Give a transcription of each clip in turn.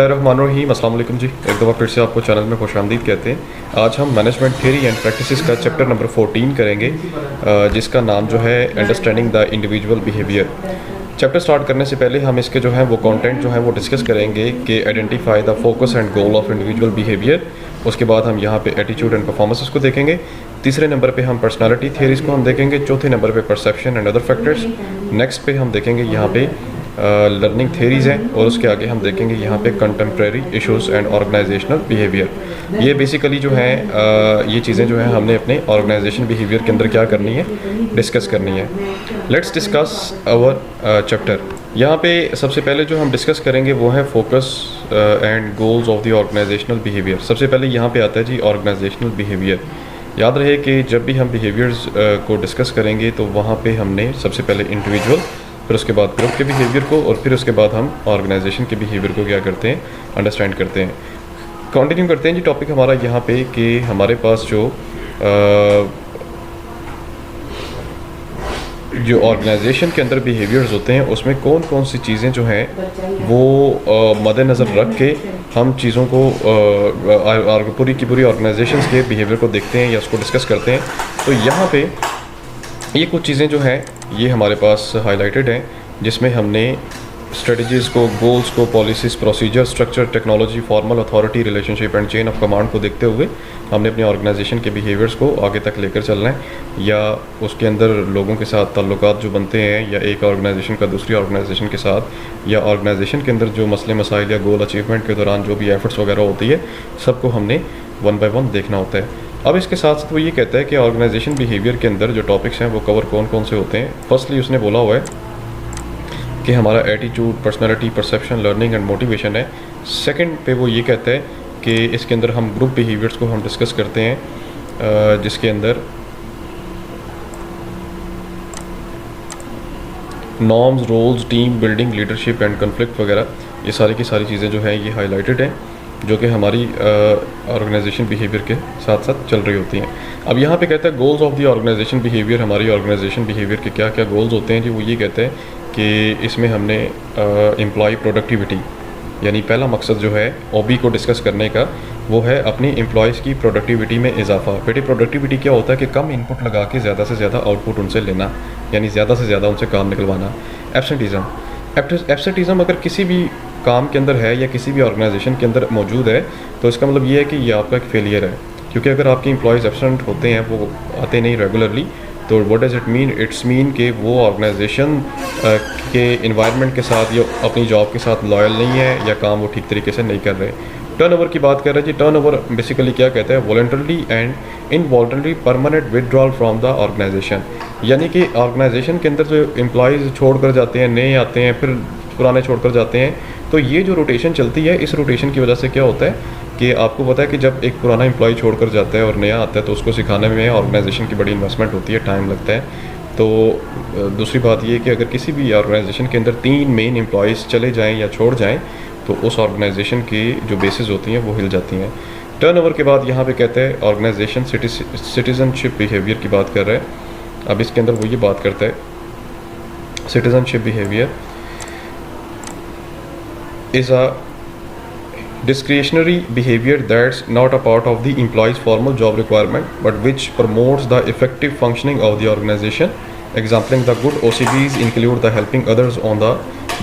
रहमानुर्रहीम, अस्सलाम वालेकुम जी। एक दफ़ा फिर से आपको चैनल में खुशामदीद कहते हैं। आज हम मैनेजमेंट थ्योरी एंड प्रैक्टिसेस का चैप्टर नंबर 14 करेंगे, जिसका नाम जो है understanding the individual behaviour. Chapter start करने से पहले हम इसके जो है वो कंटेंट जो है वो डिस्कस करेंगे कि identify the focus and goal of individual behaviour. उसके बाद हम यहाँ पे एटीट्यूड एंड परफॉर्मेंसेस को देखेंगे। तीसरे नंबर पे हम पर्सनालिटी थियरीज़ को हम देखेंगे। चौथे नंबर पे perception and other factors. Next पे हम देखेंगे यहाँ पे लर्निंग थेरीज़ हैं, और उसके आगे हम देखेंगे यहाँ पे contemporary issues and organisational behaviour. ये बेसिकली जो है ये चीज़ें जो हैं हमने अपने ऑर्गेनाइजेशन बिहेवियर के अंदर क्या करनी है, डिस्कस करनी है। Let's discuss our chapter. यहाँ पे सबसे पहले जो हम डिस्कस करेंगे वो है focus and goals of the organisational behaviour. सबसे पहले यहाँ पे आता है जी ऑर्गेनाइजेशनल बिहेवियर। याद रहे कि जब भी हम बिहेवियर्स को डिस्कस करेंगे तो वहाँ पे हमने सबसे पहले इंडिविजुअल, फिर उसके बाद ग्रुप के बिहेवियर को, और फिर उसके बाद हम ऑर्गेनाइजेशन के बिहेवियर को क्या करते हैं, अंडरस्टैंड करते हैं। कंटिन्यू करते हैं जी टॉपिक हमारा यहाँ पे कि हमारे पास जो ऑर्गेनाइजेशन के अंदर बिहेवियर्स होते हैं उसमें कौन कौन सी चीज़ें जो हैं वो मद्देनज़र रख के हम चीज़ों को पूरी की पूरी ऑर्गेनाइजेशंस के बिहेवियर को देखते हैं या उसको डिस्कस करते हैं। तो यहाँ पे ये कुछ चीज़ें जो हैं ये हमारे पास हाईलाइटेड हैं, जिसमें हमने स्ट्रेटजीज़ को, गोल्स को, policies, procedure, structure, technology, formal authority, relationship and chain of command को देखते हुए हमने अपने ऑर्गेनाइजेशन के बिहेवियर्स को आगे तक लेकर चलना है, या उसके अंदर लोगों के साथ ताल्लुकात जो बनते हैं, या एक ऑर्गेनाइजेशन का दूसरी ऑर्गेनाइजेशन के साथ, या ऑर्गेनाइजेशन के अंदर जो मसले मसाइल या गोल अचीवमेंट के दौरान जो भी एफर्ट्स वगैरह होती है, सबको हमने वन बाय वन देखना होता है। अब इसके साथ साथ वो ये कहता है कि ऑर्गेनाइजेशन बिहेवियर के अंदर जो टॉपिक्स हैं वो कवर कौन कौन से होते हैं। फर्स्टली उसने बोला हुआ है कि हमारा attitude, personality, perception, learning and motivation है। सेकंड पे वो ये कहता है कि इसके अंदर हम ग्रुप बिहेवियर्स को हम डिस्कस करते हैं, जिसके अंदर norms, roles, team building, leadership and conflict वगैरह, ये सारी की सारी चीज़ें जो हैं ये हाईलाइटेड हैं, जो कि हमारी ऑर्गेनाइजेशन बिहेवियर के साथ साथ चल रही होती हैं। अब यहाँ पे कहता है goals of the organisation behaviour. हमारी ऑर्गेनाइजेशन बिहेवियर के क्या क्या गोल्स होते हैं जी, वो ये कहते हैं कि इसमें हमने एम्प्लॉय प्रोडक्टिविटी, यानी पहला मकसद जो है ओबी को डिस्कस करने का वो है अपनी एम्प्लॉयज़ की प्रोडक्टिविटी में इजाफा। बेटे प्रोडक्टिविटी क्या होता है कि कम इनपुट लगा के ज़्यादा से ज़्यादा आउटपुट उनसे लेना, यानी ज़्यादा से ज़्यादा उनसे काम निकलवाना। एब्सेंटिज़म अगर किसी भी काम के अंदर है या किसी भी ऑर्गेनाइजेशन के अंदर मौजूद है तो इसका मतलब ये है कि ये आपका एक फेलियर है, क्योंकि अगर आपके एम्प्लॉयज़ एब्सेंट होते हैं, वो आते नहीं रेगुलरली, तो what does it mean, it's mean कि वो ऑर्गेनाइजेशन के इन्वायरमेंट के साथ या अपनी जॉब के साथ लॉयल नहीं है, या काम वो ठीक तरीके से नहीं कर रहे। टर्नओवर की बात कर रहे हैं जी। टर्नओवर बेसिकली क्या कहता है, voluntarily and involuntarily permanent withdrawal from the organisation, यानी कि ऑर्गेनाइजेशन के अंदर जो एम्प्लॉयज़ छोड़ कर जाते हैं, नए आते हैं, फिर पुराने छोड़ कर जाते हैं, तो ये जो रोटेशन चलती है, इस रोटेशन की वजह से क्या होता है कि आपको पता है कि जब एक पुराना एम्प्लॉय छोड़कर जाता है और नया आता है तो उसको सिखाने में ऑर्गेनाइजेशन की बड़ी इन्वेस्टमेंट होती है, टाइम लगता है। तो दूसरी बात ये कि अगर किसी भी ऑर्गेनाइजेशन के अंदर 3 मेन एम्प्लॉयज़ चले जाएं या छोड़ जाएं तो उस ऑर्गेनाइजेशन की जो बेसिस होती हैं वो हिल जाती हैं। टर्नओवर के बाद यहाँ पे कहते हैं ऑर्गेनाइजेशन सिटीजनशिप बिहेवियर की बात कर रहे हैं। अब इसके अंदर वो ये बात करता है citizenship behaviour is a discretionary behavior that's not a part of the employee's formal job requirement but which promotes the effective functioning of the organization. Exampling the good OCBs include the helping others on the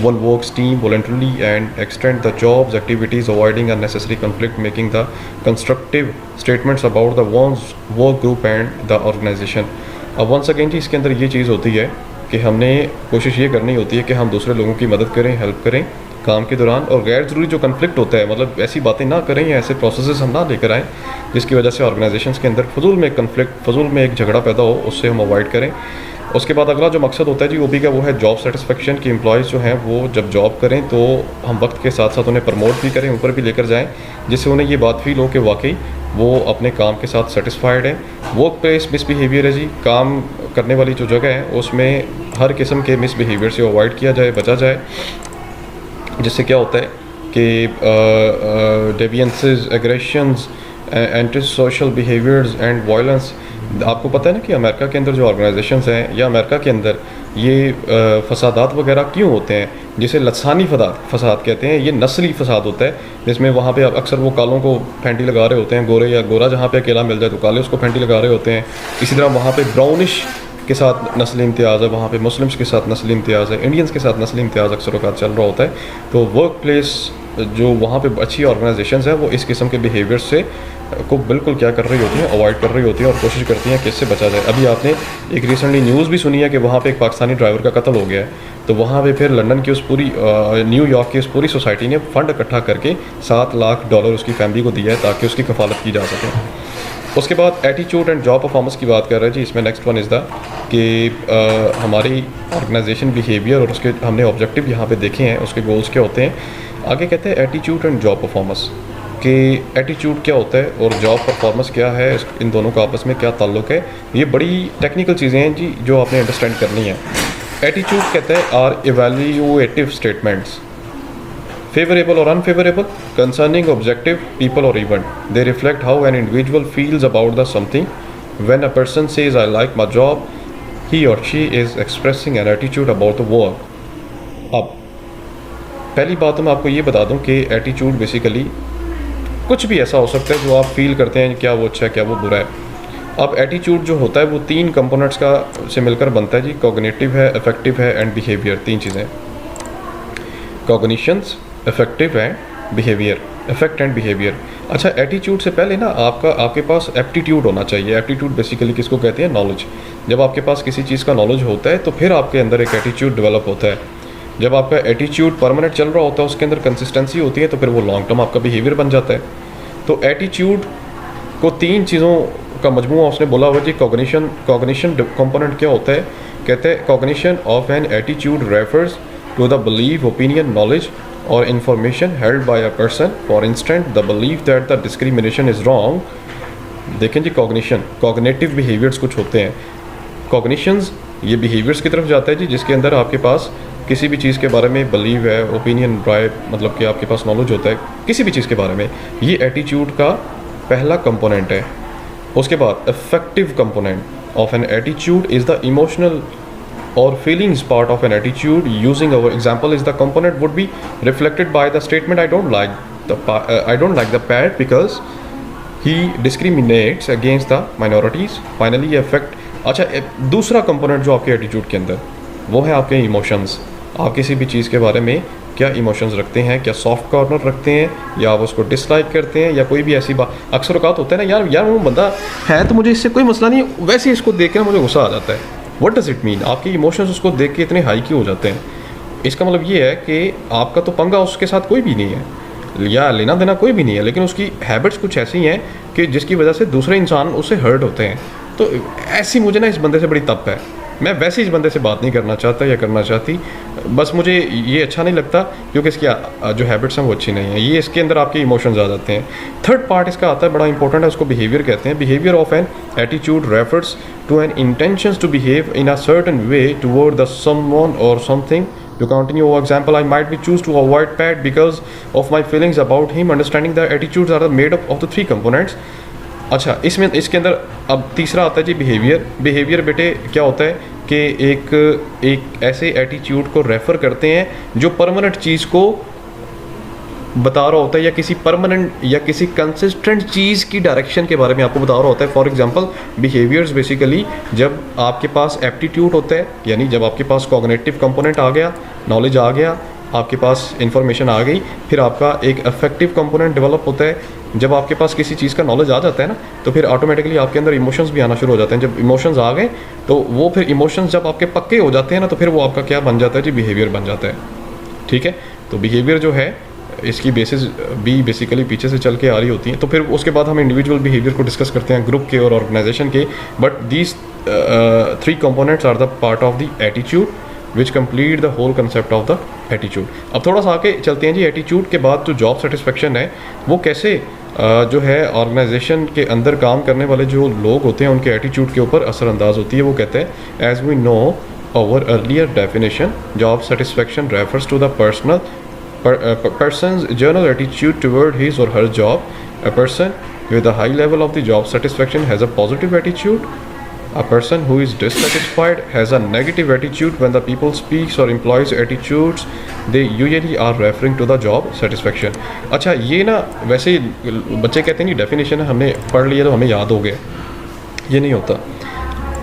one works team voluntarily and extend the job's activities, avoiding unnecessary conflict, making the constructive statements about the one's work group and the organization. अब once again जी इसके अंदर ये चीज़ होती है कि हमने कोशिश ये करनी होती है कि हम दूसरे लोगों की मदद करें, हेल्प करें काम के दौरान, और गैर ज़रूरी जो कन्फ्लिक्ट होता है, मतलब ऐसी बातें ना करें या ऐसे प्रोसेसेस हम ना लेकर आएँ जिसकी वजह से ऑर्गेनाइजेशंस के अंदर फजूल में कन्फ्लिक्ट, फजूल में एक झगड़ा पैदा हो, उससे हम अवॉइड करें। उसके बाद अगला जो मकसद होता है जी ओबी का वो है जॉब सेटिस्फेक्शन, की एम्प्लॉयज़ जो हैं वो जब जॉब करें तो हम वक्त के साथ साथ उन्हें प्रमोट भी करें, ऊपर भी लेकर जाएँ, जिससे उन्हें ये बात फील हो कि वाकई वो अपने काम के साथ सेटिस्फाइड है। वर्क प्लेस मिसबिहेवियर है जी, काम करने वाली जो जगह है उसमें हर किस्म के मिसबिहेवियर से अवॉइड किया जाए, बचा जाए, जिससे क्या होता है कि deviances, aggressions, anti social behaviours and violence. आपको पता है ना कि अमेरिका के अंदर जो ऑर्गेनाइजेशंस हैं या अमेरिका के अंदर ये फसादात वगैरह क्यों होते हैं, जिसे लसानी फसाद कहते हैं, ये नस्ली फसाद होता है, जिसमें वहाँ पे अक्सर वो कालों को फैंटी लगा रहे होते हैं, गोरे या गोरा जहाँ पे अकेला मिल जाए तो काले उसको फैंटी लगा रहे होते हैं। इसी तरह वहाँ पे ब्राउनिश के साथ नस्ली इम्तियाज़ है, वहाँ पे मुस्लिम्स के साथ नस्ली इम्तियाज़ है, इंडियंस के साथ नस्ली इम्तियाज़ अक्सर औक़ात चल रहा होता है। तो वर्क प्लेस जो वहाँ पे अच्छी ऑर्गेनाइजेशंस हैं वो इस किस्म के बिहेवियर से को बिल्कुल क्या कर रही होती हैं, अवॉइड कर रही होती हैं और कोशिश करती हैं कि इससे बचा जाए। अभी आपने एक रिसेंटली न्यूज़ भी सुनी है कि वहाँ पे एक पाकिस्तानी ड्राइवर का कत्ल हो गया है, तो वहाँ पे फिर लंदन की उस पूरी न्यूयॉर्क की उस पूरी सोसाइटी ने फ़ंड इकट्ठा करके $7 लाख उसकी फैमिली को दिया है ताकि उसकी कफालत की जा सके। उसके बाद एटीट्यूड एंड जॉब परफॉर्मेंस की बात कर रहे हैं जी। इसमें नेक्स्ट वन इज़ द कि हमारी ऑर्गेनाइजेशन बिहेवियर और उसके हमने ऑब्जेक्टिव यहाँ पे देखे हैं, उसके गोल्स क्या होते हैं। आगे कहते हैं एटीट्यूड एंड जॉब परफॉर्मेंस, कि एटीट्यूड क्या होता है और जॉब परफॉर्मेंस क्या है, इन दोनों का आपस में क्या ताल्लुक़ है। ये बड़ी टेक्निकल चीज़ें हैं जी जो आपने अंडरस्टैंड करनी है। एटीट्यूड कहते हैं are evaluative statements, favorable or unfavorable concerning objective, people or event. They reflect how an individual feels about the something. When a person says I like my job, he or she is expressing an attitude about the work. अब पहली बात तो मैं आपको ये बता दूं कि एटीट्यूड बेसिकली कुछ भी ऐसा हो सकता है जो आप फील करते हैं क्या वो अच्छा है क्या वो बुरा है। अब एटीट्यूड जो होता है वो 3 कंपोनेंट्स का से मिलकर बनता है जी। कॉग्निटिव है, अफेक्टिव है एंड बिहेवियर। 3 चीज़ें, cognitions, effective and behaviour, effect and behaviour. अच्छा, एटीट्यूड से पहले ना आपके पास एप्टीट्यूड होना चाहिए। एप्टीट्यूड बेसिकली किसको कहते हैं? नॉलेज। जब आपके पास किसी चीज़ का नॉलेज होता है तो फिर आपके अंदर एक एटीट्यूड डेवलप होता है। जब आपका एटीट्यूड परमानेंट चल रहा होता है, उसके अंदर कंसिस्टेंसी होती है, तो फिर वो लॉन्ग टर्म आपका बिहेवियर बन जाता है। तो एटीट्यूड को 3 चीज़ों का मजमूआ उसने बोला हुआ जी। कॉग्निशन कंपोनेंट क्या होता है? कहते हैं cognition of an attitude refers to the believe, opinion, knowledge or information held by a person, for instance the belief that the discrimination is wrong। देखें जी, कॉग्निटिव बिहेवियर्स कुछ होते हैं। कॉग्निशंस ये बिहेवियर्स की तरफ जाता है जी जिसके अंदर आपके पास किसी भी चीज़ के बारे में बिलीव है, ओपिनियन, राय, मतलब कि आपके पास नॉलेज होता है किसी भी चीज़ के बारे में। ये एटीट्यूड का पहला कंपोनेंट है। उसके बाद effective component of an attitude is the emotional or feelings part of an attitude. Using our example is the component would be reflected by the statement I don't like the parrot because he discriminates against the minorities. Finally affect। अच्छा, दूसरा component जो आपके attitude के अंदर वो है आपके emotions. आप किसी भी चीज़ के बारे में क्या इमोशंस रखते हैं, क्या सॉफ्ट कॉर्नर रखते हैं या आप उसको डिसलाइक करते हैं, या कोई भी ऐसी बात अक्सर औक़ात होता है ना, यार वो बंदा है तो मुझे इससे कोई मसला नहीं, वैसे इसको देख कर मुझे गुस्सा आ जाता है। What does it mean? आपके इमोशंस उसको देख के इतने हाई क्यों हो जाते हैं? इसका मतलब ये है कि आपका तो पंगा उसके साथ कोई भी नहीं है या लेना देना कोई भी नहीं है, लेकिन उसकी हैबिट्स कुछ ऐसी हैं कि जिसकी वजह से दूसरे इंसान उससे हर्ट होते हैं। तो ऐसी मुझे ना इस बंदे से बड़ी तप है, मैं वैसे इस बंदे से बात नहीं करना चाहता या करना चाहती, बस मुझे ये अच्छा नहीं लगता क्योंकि इसकी जो हैबिट्स हैं वो अच्छी नहीं है। ये इसके अंदर आपके इमोशंस आ जाते हैं। थर्ड पार्ट इसका आता है, बड़ा इंपॉर्टेंट है, उसको बिहेवियर कहते हैं। Behaviour of an attitude refers to an intentions to behave in a certain way toward the someone और something. To continue our example, I might be choose to avoid Pat because of my feelings about him. Understanding the attitudes are made up of the 3 components. अच्छा, इसके अंदर अब तीसरा आता है जी behaviour. Behaviour बेटे क्या होता है कि एक ऐसे एटीट्यूड को रेफ़र करते हैं जो परमानेंट चीज़ को बता रहा होता है या किसी परमानेंट या किसी कंसिस्टेंट चीज़ की डायरेक्शन के बारे में आपको बता रहा होता है। फॉर एग्जांपल, बिहेवियर्स बेसिकली जब आपके पास एप्टीट्यूड होता है, यानी जब आपके पास कॉग्निटिव कंपोनेंट आ गया, नॉलेज आ गया, आपके पास इंफॉर्मेशन आ गई, फिर आपका एक अफेक्टिव कंपोनेंट डेवलप होता है। जब आपके पास किसी चीज़ का नॉलेज आ जाता है ना, तो फिर ऑटोमेटिकली आपके अंदर इमोशंस भी आना शुरू हो जाते हैं। जब इमोशंस आ गए तो वो फिर इमोशंस जब आपके पक्के हो जाते हैं ना, तो फिर वो आपका क्या बन जाता है जी? बिहेवियर बन जाता है। ठीक है, तो बिहेवियर जो है इसकी बेसिस भी बेसिकली पीछे से चल के आ रही होती हैं। तो फिर उसके बाद हम इंडिविजुअल बिहेवियर को डिस्कस करते हैं, ग्रुप के और ऑर्गेनाइजेशन के। But these 3 components are the part of the attitude which complete the whole concept of the attitude. अब थोड़ा सा आगे चलते हैं जी। एटीट्यूड के बाद जो जॉब सेटिस्फेक्शन है वो कैसे जो है ऑर्गेनाइजेशन के अंदर काम करने वाले जो लोग होते हैं उनके एटीट्यूड के ऊपर असरअंदाज होती है। वो कहते हैं as we know our earlier definition, job satisfaction refers to the person's general attitude toward his or her job. A person with a high level of the job satisfaction has a positive attitude. A person who is dissatisfied has a negative attitude. When the people speaks or employs attitudes, they usually are referring to the job satisfaction. अच्छा ये ना वैसे बच्चे कहते हैं नहीं definition है हमने पढ़ लिया तो हमें याद हो गया, ये नहीं होता।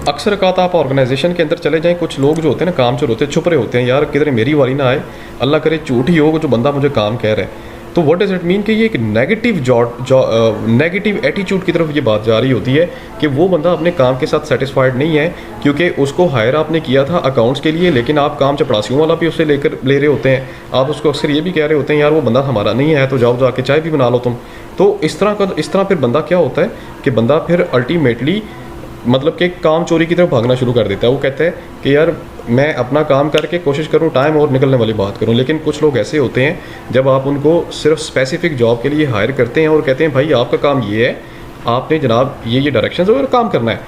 अक्सर औक़ात आप ऑर्गेनाइजेशन के अंदर चले जाएं, कुछ लोग जो होते हैं ना काम चोर होते हैं, छुप रहे होते हैं, यार किधर मेरी वारी ना आए, अल्लाह करे झूठ ही हो जो बंदा मुझे काम कह रहा है। तो व्हाट डज़ इट मीन कि ये एक नेगेटिव एटीट्यूड की तरफ ये बात जा रही होती है कि वो बंदा अपने काम के साथ सेटिस्फाइड नहीं है, क्योंकि उसको हायर आपने किया था अकाउंट्स के लिए, लेकिन आप काम चपड़ासियों वाला भी उससे ले रहे होते हैं। आप उसको अक्सर ये भी कह रहे होते हैं यार वो बंदा हमारा नहीं है, तो जाओ जाके चाय भी बना लो तुम। तो इस तरह फिर बंदा क्या होता है कि बंदा फिर अल्टीमेटली मतलब कि काम चोरी की तरफ भागना शुरू कर देता है। वो कहता है कि यार मैं अपना काम करके कोशिश करूँ टाइम और निकलने वाली बात करूँ। लेकिन कुछ लोग ऐसे होते हैं जब आप उनको सिर्फ स्पेसिफिक जॉब के लिए हायर करते हैं और कहते हैं भाई आपका काम ये है, आपने जनाब ये डायरेक्शंस और काम करना है।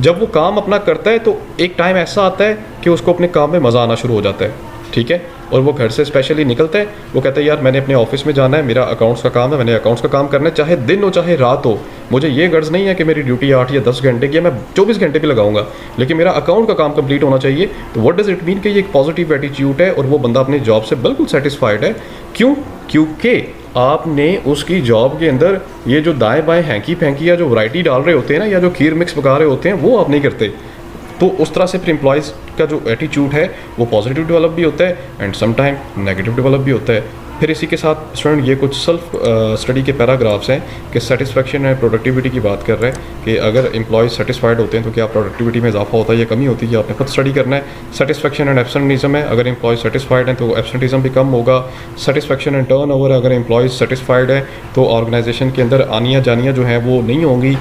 जब वो काम अपना करता है तो एक टाइम ऐसा आता है कि उसको अपने काम में मज़ा आना शुरू हो जाता है, ठीक है। और वो घर से स्पेशली निकलता है, वो कहता है यार मैंने अपने ऑफिस में जाना है, मेरा अकाउंट्स का काम है, मैंने अकाउंट्स का काम करना है, चाहे दिन हो चाहे रात हो। मुझे ये गर्ज नहीं है कि मेरी ड्यूटी 8 या 10 घंटे की है, मैं 24 घंटे भी लगाऊंगा, लेकिन मेरा अकाउंट का काम कंप्लीट होना चाहिए। तो व्हाट डज़ इट मीन कि ये एक पॉजिटिव एटीट्यूड है और वो बंदा अपनी जॉब से बिल्कुल सेटिस्फाइड है। क्यों? क्योंकि आपने उसकी जॉब के अंदर ये जो दाएँ बाएँ हैंकी फैंकी या जो वैरायटी डाल रहे होते हैं ना, या जो खीर मिक्स पका रहे होते हैं, वो आप नहीं करते। तो उस तरह से फिर एम्प्लॉयज़ का जो एटीट्यूड है वो पॉजिटिव डेवलप भी होता है and some time negative develop भी होता है। फिर इसी के साथ स्टूडेंट ये कुछ सेल्फ स्टडी के पैराग्राफ्स हैं कि सेटिस्फेक्शन एंड प्रोडक्टिविटी की बात कर रहे हैं कि अगर एम्प्लॉयज़ सेटिस्फाइड होते हैं तो क्या प्रोडक्टिविटी में इजाफा होता है या कमी होती है, आपने खुद स्टडी करना है। सेटिस्फेक्शन एंड एब्सेंटिज्म है, अगर एम्प्लॉयज़ सेटिस्फाइड हैं तो एब्सेंटिज्म भी कम होगा। सेटिस्फेक्शन एंड टर्न ओवर, अगर एम्प्लॉयज़ सेटिस्फाइड है तो ऑर्गेनाइजेशन के अंदर आनियाँ जानियाँ जो हैं वो नहीं होंगी।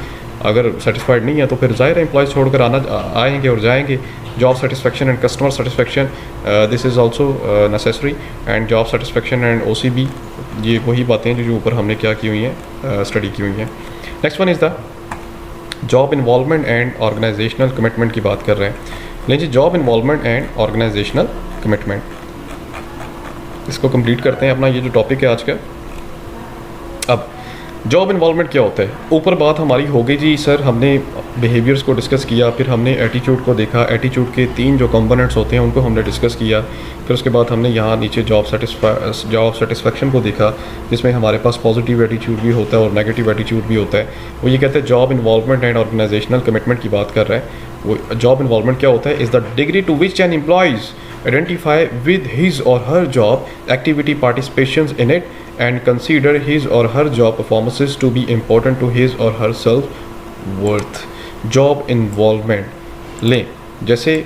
अगर सेटिस्फाइड नहीं है तो फिर ज़ाहिर है एम्प्लॉयज़ छोड़कर आएंगे और जाएंगे। Job satisfaction and customer satisfaction, this is also necessary. And job satisfaction and OCB, ये वही बातें हैं जो ऊपर हमने क्या की हुई हैं, स्टडी की हुई हैं। Next one is the job involvement and organisational commitment की बात कर रहे हैं। लेकिन job involvement and organisational commitment, इसको कंप्लीट करते हैं अपना ये जो टॉपिक है आज का। अब जॉब इन्वॉल्वमेंट क्या होता है? ऊपर बात हमारी हो गई जी सर, हमने बिहेवियर्स को डिस्कस किया, फिर हमने एटीट्यूड को देखा, एटीट्यूड के 3 जो कंपोनेंट्स होते हैं उनको हमने डिस्कस किया, फिर उसके बाद हमने यहाँ नीचे जॉब सेटिस्फेक्शन को देखा, जिसमें हमारे पास पॉजिटिव एटीट्यूड भी होता है और नेगेटिव एटीट्यूड भी होता है। वो ये कहते हैं job involvement and organisational commitment की बात कर रहे हैं। वो जॉब इन्वॉल्वमेंट क्या होता है? Is the degree to which an employees identify with his or her job activity, participations in it, and consider his or her job performances to be important to his or her self-worth. Job involvement लें, जैसे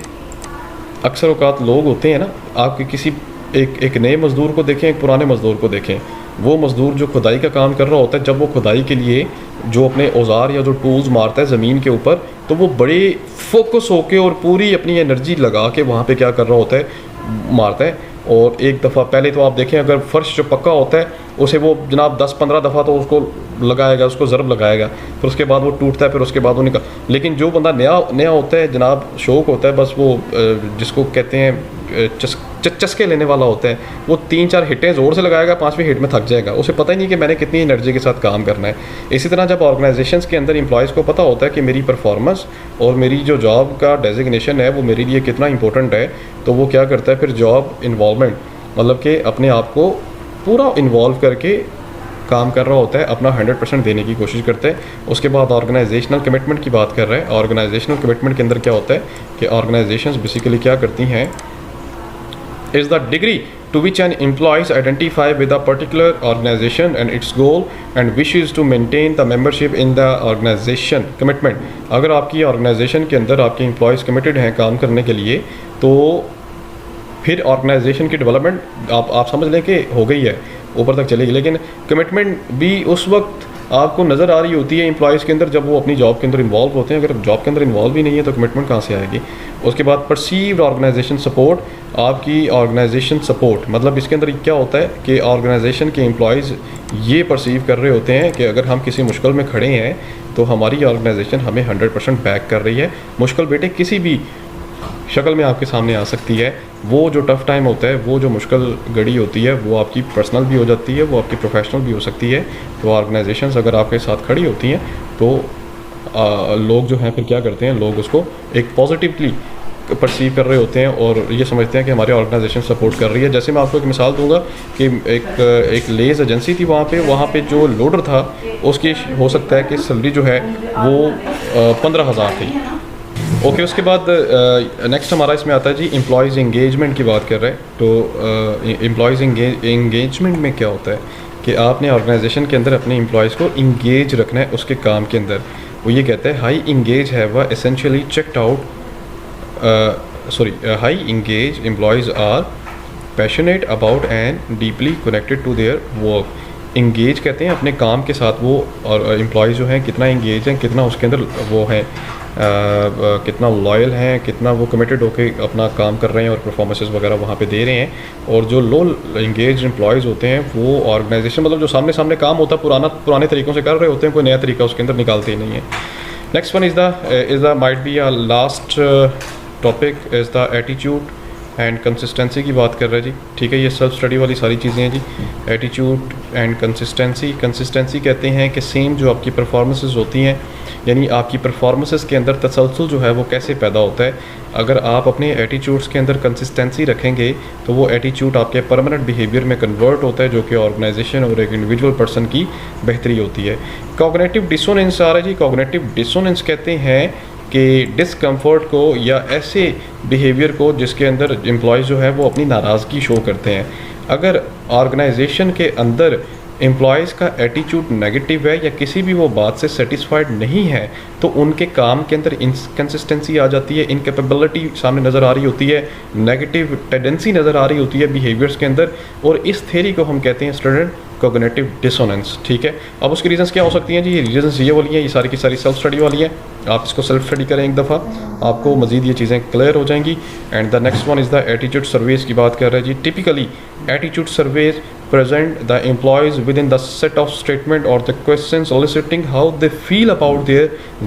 अक्सर औक़ात लोग होते हैं ना, आपके किसी एक नए मज़दूर को देखें, एक पुराने मज़दूर को देखें। वो मज़दूर जो खुदाई का काम कर रहा होता है, जब वो खुदाई के लिए जो अपने औजार या जो टूल्स मारता है ज़मीन के ऊपर, तो वो बड़े फोकस होके और पूरी अपनी एनर्जी लगा के वहाँ पे क्या कर रहा होता है, मारता है। और एक दफ़ा पहले तो आप देखें, अगर फ़र्श जो पक्का होता है उसे वो जनाब 10-15 दफ़ा तो उसको लगाएगा, उसको ज़रब लगाएगा, फिर उसके बाद वो टूटता है, फिर उसके बाद वो निकल। लेकिन जो बंदा नया होता है जनाब, शौक होता है बस, वो जिसको कहते हैं चस्के लेने वाला होता है, वो 3-4 हिटें ज़ोर से लगाएगा, 5वीं हिट में थक जाएगा, उसे पता ही नहीं कि मैंने कितनी एनर्जी के साथ काम करना है। इसी तरह जब ऑर्गेनाइजेशंस के अंदर एम्प्लॉयज़ को पता होता है कि मेरी परफॉर्मेंस और मेरी जो जॉब का डेजिग्नेशन है वो मेरे लिए कितना इंपॉर्टेंट है, तो वो क्या करता है फिर जॉब इन्वॉल्वमेंट, मतलब कि अपने आप को पूरा इन्वॉल्व करके काम कर रहा होता है, अपना 100% देने की कोशिश करते हैं। उसके बाद ऑर्गेनाइजेशनल कमिटमेंट की बात कर रहे हैं। ऑर्गेनाइजेशनल कमिटमेंट के अंदर क्या होता है कि ऑर्गेनाइजेशंस बेसिकली क्या करती हैं, is the degree to which an employees identify with a particular organization and its goal and wishes to maintain the membership in the organization. commitment, अगर आपकी ऑर्गेनाइजेशन के अंदर आपके एम्प्लॉयज़ कमिटेड हैं काम करने के लिए, तो फिर ऑर्गेनाइजेशन की डेवलपमेंट आप समझ लें कि हो गई है, ऊपर तक चलेगी। लेकिन कमिटमेंट भी उस वक्त आपको नज़र आ रही होती है एम्प्लॉयज़ के अंदर जब वो अपनी जॉब के अंदर इन्वॉल्व होते हैं। अगर जॉब के अंदर इन्वॉल्व ही नहीं है तो कमिटमेंट कहाँ से आएगी? उसके बाद परसीव्ड ऑर्गेनाइजेशन सपोर्ट, आपकी ऑर्गेनाइजेशन सपोर्ट, मतलब इसके अंदर क्या होता है कि ऑर्गेनाइजेशन के एम्प्लॉयज़ ये परसीव कर रहे होते हैं कि अगर हम किसी मुश्किल में खड़े हैं तो हमारी ऑर्गेनाइजेशन हमें 100% बैक कर रही है। मुश्किल बेटे किसी भी शक्ल में आपके सामने आ सकती है। वो जो टफ़ टाइम होता है, वो जो मुश्किल घड़ी होती है, वो आपकी पर्सनल भी हो जाती है, वो आपकी प्रोफेशनल भी हो सकती है। तो ऑर्गेनाइजेशंस अगर आपके साथ खड़ी होती हैं तो लोग जो हैं फिर क्या करते हैं, लोग उसको एक पॉजिटिवली परसीव कर रहे होते हैं और ये समझते हैं कि हमारी ऑर्गेनाइजेशन सपोर्ट कर रही है। जैसे मैं आपको एक मिसाल दूंगा कि एक लेज़ एजेंसी थी, वहाँ पे जो लोडर था उसकी हो सकता है कि सैलरी जो है वो 15,000 थी। ओके, उसके बाद नेक्स्ट हमारा इसमें आता है जी एम्प्लॉयज़ इंगेजमेंट की बात कर रहे हैं। तो एम्प्लॉयज़ इंगेजमेंट में क्या होता है कि आपने ऑर्गेनाइजेशन के अंदर अपने एम्प्लॉयज़ को इंगेज रखना है उसके काम के अंदर। वो ये कहता है high engage have essentially checked out high engaged employees are passionate about and deeply connected to their work। Engage कहते हैं अपने काम के साथ वो, और एम्प्लॉयज़ जो हैं कितना इंगेज हैं, कितना उसके अंदर वो हैं, कितना लॉयल हैं, कितना वो कमिटेड होके अपना काम कर रहे हैं और परफॉर्मेंसेस वगैरह वहाँ पे दे रहे हैं। और जो लो इंगेज एम्प्लॉयज़ होते हैं वो ऑर्गेनाइजेशन मतलब जो सामने सामने काम होता है पुराने तरीक़ों से कर रहे होते हैं, कोई नया तरीका उसके अंदर निकालते ही नहीं है। Next one is the might be a last topic is the attitude and consistency की बात कर रहे हैं जी। ठीक है, ये सेल्फ स्टडी वाली सारी चीज़ें हैं जी। एटीट्यूड एंड कंसिस्टेंसी कहते हैं कि सेम जो आपकी परफॉर्मेंसेस होती हैं, यानी आपकी परफॉर्मेंसेस के अंदर तसलसल जो है वो कैसे पैदा होता है। अगर आप अपने एटीट्यूड्स के अंदर कंसिस्टेंसी रखेंगे तो वो एटीट्यूड आपके परमानेंट बिहेवियर में कन्वर्ट होता है, जो कि ऑर्गेनाइजेशन और एक इंडिविजुअल पर्सन की बेहतरी होती है। कॉग्निटिव डिसोनेंस आ रहा है जी। कॉग्निटिव डिसोनेंस कहते हैं कि डिसकम्फर्ट को या ऐसे बिहेवियर को जिसके अंदर एम्प्लॉयज़ जो है वो अपनी नाराज़गी शो करते हैं। अगर ऑर्गेनाइजेशन के अंदर एम्प्लॉयज़ का एटीट्यूड नेगेटिव है या किसी भी वो बात से सेटिस्फाइड नहीं है तो उनके काम के अंदर इनकन्सिस्टेंसी आ जाती है, इनकेपेबिलिटी सामने नज़र आ रही होती है, नेगेटिव टेंडेंसी नज़र आ रही होती है बिहेवियर्स के अंदर, और इस थ्योरी को हम कहते हैं स्टूडेंट कॉग्निटिव डिसोनेंस। ठीक है, अब उसकी रीजंस क्या हो सकती हैं जी? ये रीजंस ये वाली हैं, ये सारी की सारी सेल्फ स्टडी वाली हैं। आप इसको सेल्फ स्टडी करें एक दफ़ा, आपको मज़ीद ये चीज़ें क्लियर हो जाएंगी। And the next one is the attitude surveys की बात कर रहे हैं जी। Typically attitude surveys present the employees within the set of statement or the questions eliciting how they feel about their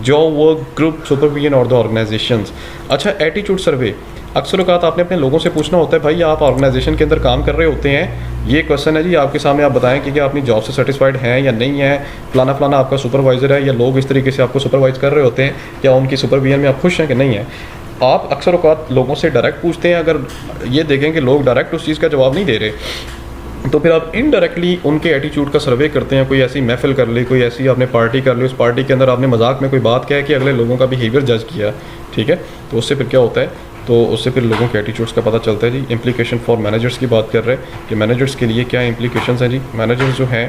job, work, group, supervision or the organizations। अच्छा, attitude सर्वे अक्सर औक़ात आपने अपने लोगों से पूछना होता है, भाई आप ऑर्गेनाइजेशन के अंदर काम कर रहे होते हैं, ये क्वेश्चन है जी आपके सामने, आप बताएं कि क्या अपनी जॉब से सेटिस्फाइड हैं या नहीं है, फलाना आपका सुपरवाइज़र है या लोग इस तरीके से आपको सुपरवाइज़ कर रहे होते हैं, क्या उनकी सुपरविजन में आप खुश हैं कि नहीं है। आप अक्सर औक़ात लोगों से डायरेक्ट पूछते हैं, अगर ये देखें कि लोग डायरेक्ट उस चीज़ का जवाब नहीं दे रहे तो फिर आप इनडायरेक्टली उनके एटीट्यूड का सर्वे करते हैं। कोई ऐसी महफिल कर ली, कोई ऐसी आपने पार्टी कर ली, उस पार्टी के अंदर आपने मजाक में कोई बात कह कि अगले लोगों का बिहेवियर जज किया, ठीक है, तो उससे फिर क्या होता है, तो उससे फिर लोगों के एटीट्यूड्स का पता चलता है जी। इम्प्लीकेशन फॉर मैनेजर्स की बात कर रहे हैं कि मैनेजर्स के लिए क्या इम्प्लीकेशंस हैं जी। मैनेजर्स जो हैं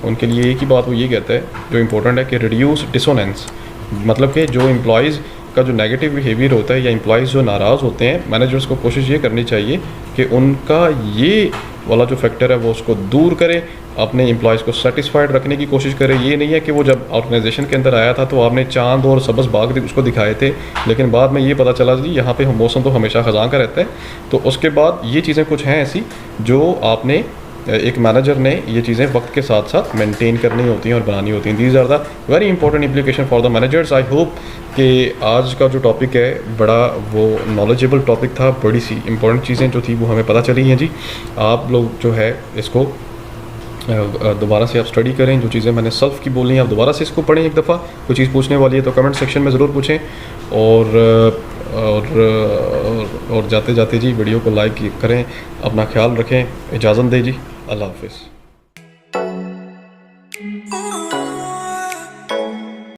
उनके लिए एक ही बात वो ये कहता है जो इंपॉर्टेंट है कि रिड्यूस डिसोनेंस, मतलब कि जो एम्प्लॉयज़ का जो नेगेटिव बिहेवियर होता है या एम्प्लॉयज़ जो नाराज़ होते हैं, मैनेजर्स को कोशिश ये करनी चाहिए कि उनका ये वाला जो फैक्टर है वो उसको दूर करें, अपने एम्प्लॉयज़ को सेटिस्फाइड रखने की कोशिश करें। ये नहीं है कि वो जब ऑर्गेनाइजेशन के अंदर आया था तो आपने चांद और सब्ज़ बाग उसको दिखाए थे, लेकिन बाद में ये पता चला जी यहाँ पे मौसम तो हमेशा ख़ज़ां का रहता है। तो उसके बाद ये चीज़ें कुछ हैं ऐसी जो आपने एक मैनेजर ने ये चीज़ें वक्त के साथ साथ मेंटेन करनी होती हैं और बनानी होती हैं। These are the very important implication for the managers. I hope कि आज का जो टॉपिक है बड़ा वो नॉलेजेबल टॉपिक था, बड़ी सी इंपॉर्टेंट चीज़ें जो थी वो हमें पता चली हैं जी। आप लोग जो है इसको दोबारा से आप स्टडी करें, जो चीज़ें मैंने सल्फ की बोली हैं आप दोबारा से इसको पढ़ें एक दफ़ा। कोई चीज़ पूछने वाली है तो कमेंट सेक्शन में ज़रूर पूछें, और जाते जाते जी वीडियो को लाइक करें, अपना ख्याल रखें, इजाज़त दें जी, अल्लाह हाफ़िज़।